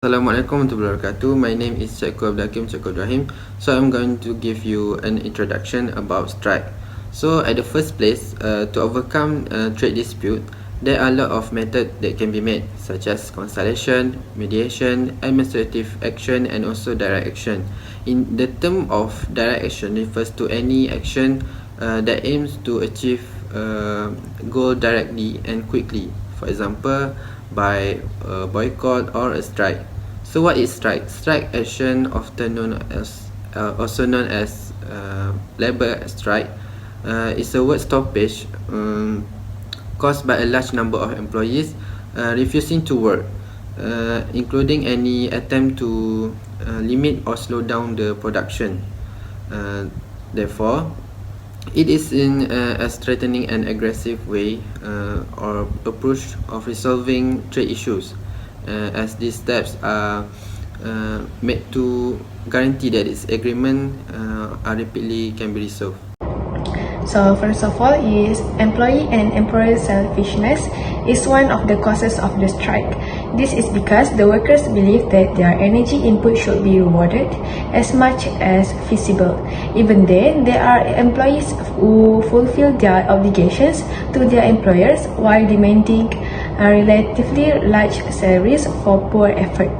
Assalamualaikum warahmatullahi wabarakatuh. My name is Cikgu ABDUL. So I'm going to give you an introduction about strike. So at the first place, to overcome trade dispute, there are a lot of methods that can be made, such as conciliation, mediation, administrative action, and also direct action. In the term of direct action refers to any action that aims to achieve goal directly and quickly. For example, by a boycott or a strike. So what is strike? Strike action, often known as also known as labor strike, is a work stoppage caused by a large number of employees refusing to work, including any attempt to limit or slow down the production. Therefore, it is in a threatening and aggressive way or approach of resolving trade issues, as these steps are made to guarantee that its agreement are rapidly can be resolved. So first of all is employee and employer selfishness is one of the causes of the strike. This is because the workers believe that their energy input should be rewarded as much as feasible. Even then, there are employees who fulfill their obligations to their employers while demanding relatively large salaries for poor effort.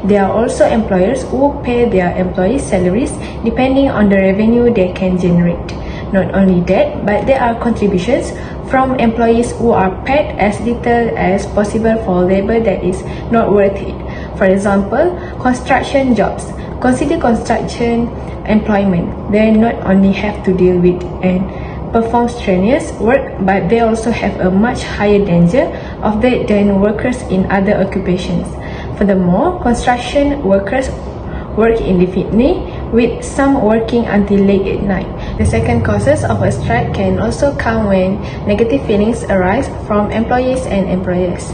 There are also employers who pay their employees salaries depending on the revenue they can generate. Not only that, but there are contributions from employees who are paid as little as possible for labor that is not worth it. For example, construction jobs. Consider construction employment. They not only have to deal with and perform strenuous work, but they also have a much higher danger of death than workers in other occupations. Furthermore, construction workers work indefinitely, with some working until late at night. The second causes of a strike can also come when negative feelings arise from employees and employers.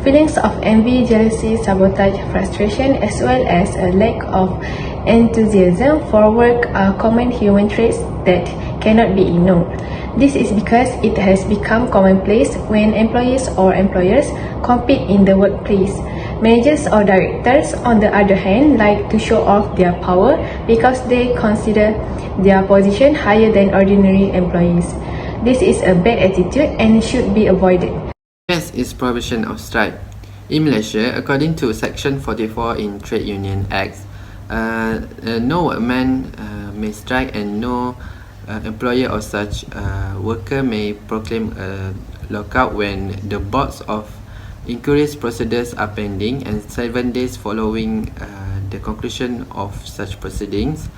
Feelings of envy, jealousy, sabotage, frustration, as well as a lack of enthusiasm for work are common human traits that cannot be ignored. This is because it has become commonplace when employees or employers compete in the workplace. Managers or directors, on the other hand, like to show off their power because they consider their position higher than ordinary employees. This is a bad attitude and should be avoided. Next is prohibition of strike. In Malaysia, according to Section 44 in Trade Union Act, no workman may strike and no employer or such worker may proclaim a lockout when the boards of inquiries procedures are pending and 7 days following the conclusion of such proceedings,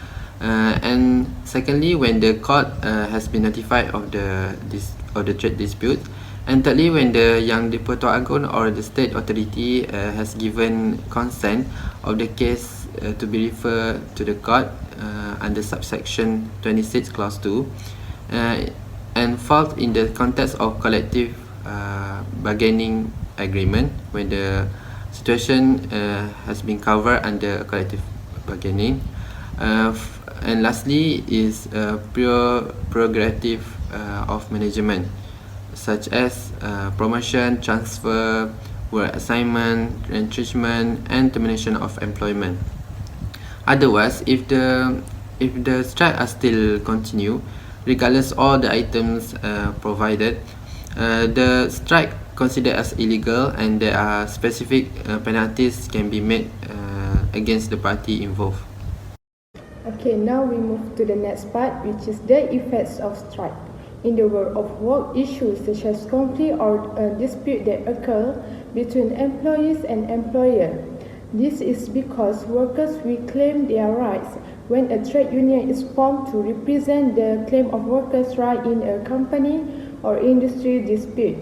and secondly, when the court has been notified of the trade dispute, and thirdly, when the Yang di-Pertuan Agong or the state authority has given consent of the case to be referred to the court under subsection 26 clause 2 and filed in the context of collective bargaining agreement when the situation has been covered under collective bargaining, and lastly is pure prerogative of management, such as promotion, transfer, work assignment, retrenchment, and termination of employment. Otherwise, if the strike are still continue, regardless all the items provided, the strike considered as illegal, and there are specific penalties can be made against the party involved. Okay, now we move to the next part, which is the effects of strike. In the world of work, issues such as conflict or dispute that occur between employees and employer. This is because workers reclaim their rights when a trade union is formed to represent the claim of workers' right in a company or industry dispute.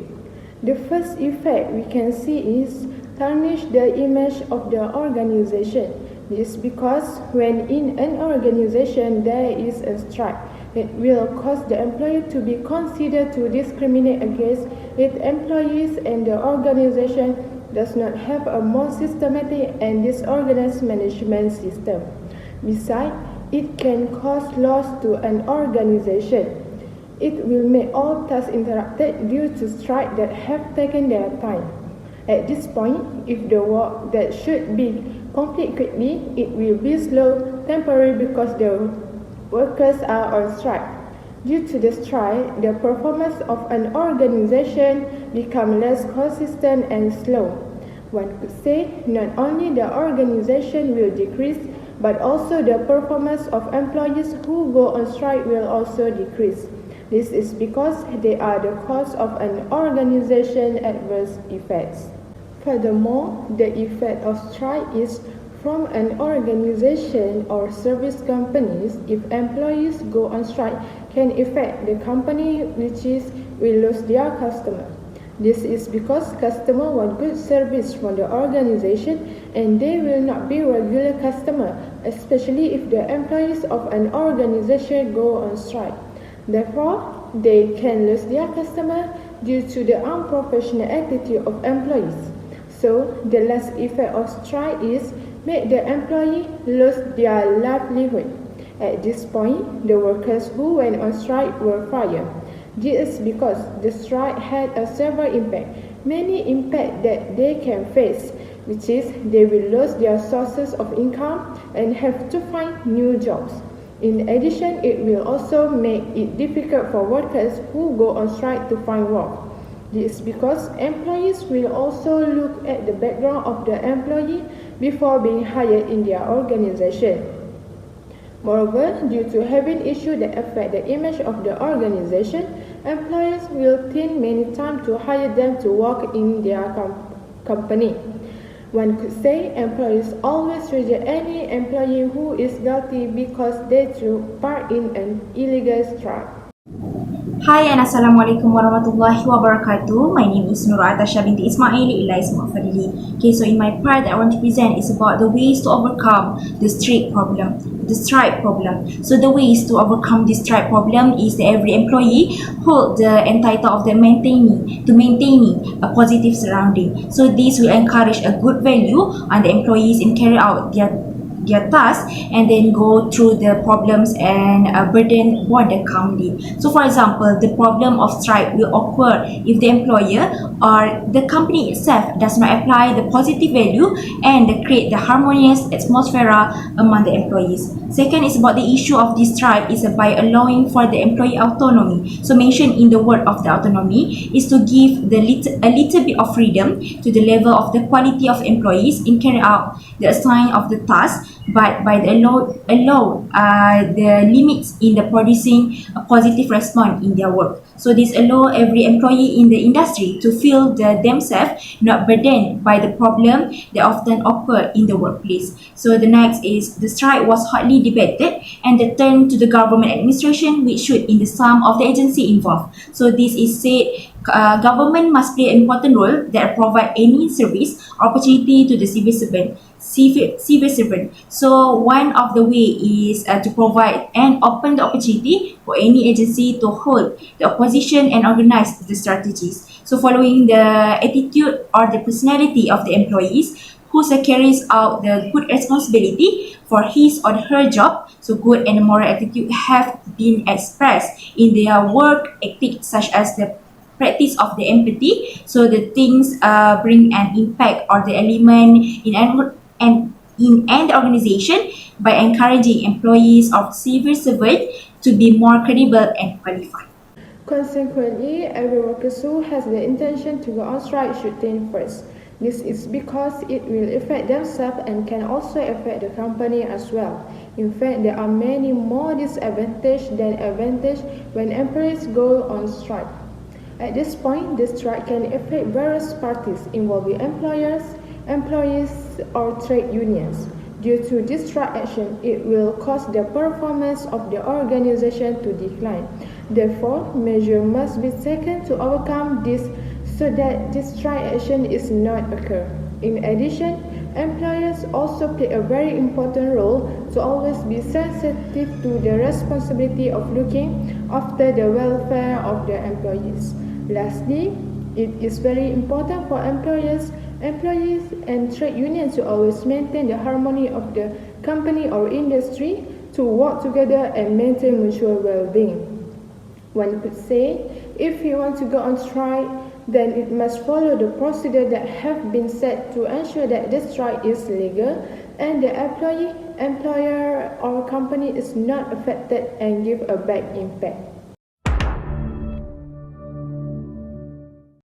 The first effect we can see is tarnish the image of the organization. This is because when in an organization there is a strike, it will cause the employer to be considered to discriminate against its employees, and the organization does not have a more systematic and disorganized management system. Besides, it can cause loss to an organization. It will make all tasks interrupted due to strikes that have taken their time. At this point, if the work that should be complete quickly, it will be slow, temporary because the workers are on strike. Due to the strike, the performance of an organization becomes less consistent and slow. One could say not only the organization will decrease, but also the performance of employees who go on strike will also decrease. This is because they are the cause of an organization's adverse effects. Furthermore, the effect of strike is from an organization or service companies. If employees go on strike, can affect the company, which is will lose their customer. This is because customers want good service from the organization and they will not be regular customer, especially if the employees of an organization go on strike. Therefore, they can lose their customer due to the unprofessional attitude of employees. So, the last effect of strike is make the employee lose their livelihood. At this point, the workers who went on strike were fired. This is because the strike had a several impact. Many impact that they can face, which is they will lose their sources of income and have to find new jobs. In addition, it will also make it difficult for workers who go on strike to find work. This is because employees will also look at the background of the employee before being hired in their organization. Moreover, due to having issues that affect the image of the organization, employers will think many times to hire them to work in their company. One could say employers always reject any employee who is guilty because they took part in an illegal strike. Hi and Assalamualaikum warahmatullahi wabarakatuh. My name is NURUL ATASHA binti ISMAIL FADLI. Okay, so in my part that I want to present is about the ways to overcome the strike problem. So the ways to overcome this strike problem is that every employee hold the entitled of the maintaining a positive surrounding. So this will encourage a good value on the employees in carry out their task and then go through the problems and burden border calmly. So for example, the problem of strike will occur if the employer or the company itself does not apply the positive value and create the harmonious atmosphere among the employees. Second is about the issue of this strike is by allowing for the employee autonomy. So mentioned in the word of the autonomy is to give a little bit of freedom to the level of the quality of employees in carry out the assign of the task, but by the allow the limits in the producing a positive response in their work. So this allow every employee in the industry to feel themselves not burdened by the problem that often occur in the workplace. So the next is the strike was hotly debated and the turn to the government administration, which should in the sum of the agency involved. So this is said government must play an important role that provide any service opportunity to the civil servant. So one of the way is to provide and open the opportunity for any agency to hold the opposition and organize the strategies. So following the attitude or the personality of the employees who carries out the good responsibility for his or her job, so good and moral attitude have been expressed in their work ethic, such as the practice of the empathy. So the things bring an impact or the element in an organization by encouraging employees of civil servant to be more credible and qualified. Consequently, every worker who has the intention to go on strike should think first. This is because it will affect themselves and can also affect the company as well. In fact, there are many more disadvantages than advantages when employees go on strike. At this point, the strike can affect various parties involving employers, employees, or trade unions. Due to this strike action, it will cause the performance of the organization to decline. Therefore, measures must be taken to overcome this so that this strike action is not occur. In addition, employers also play a very important role to always be sensitive to the responsibility of looking after the welfare of their employees. Lastly, it is very important for employees, and trade unions to always maintain the harmony of the company or industry to work together and maintain mutual well-being. One could say, if you want to go on strike, then it must follow the procedure that have been set to ensure that the strike is legal, and the employee, employer or company is not affected and give a bad impact.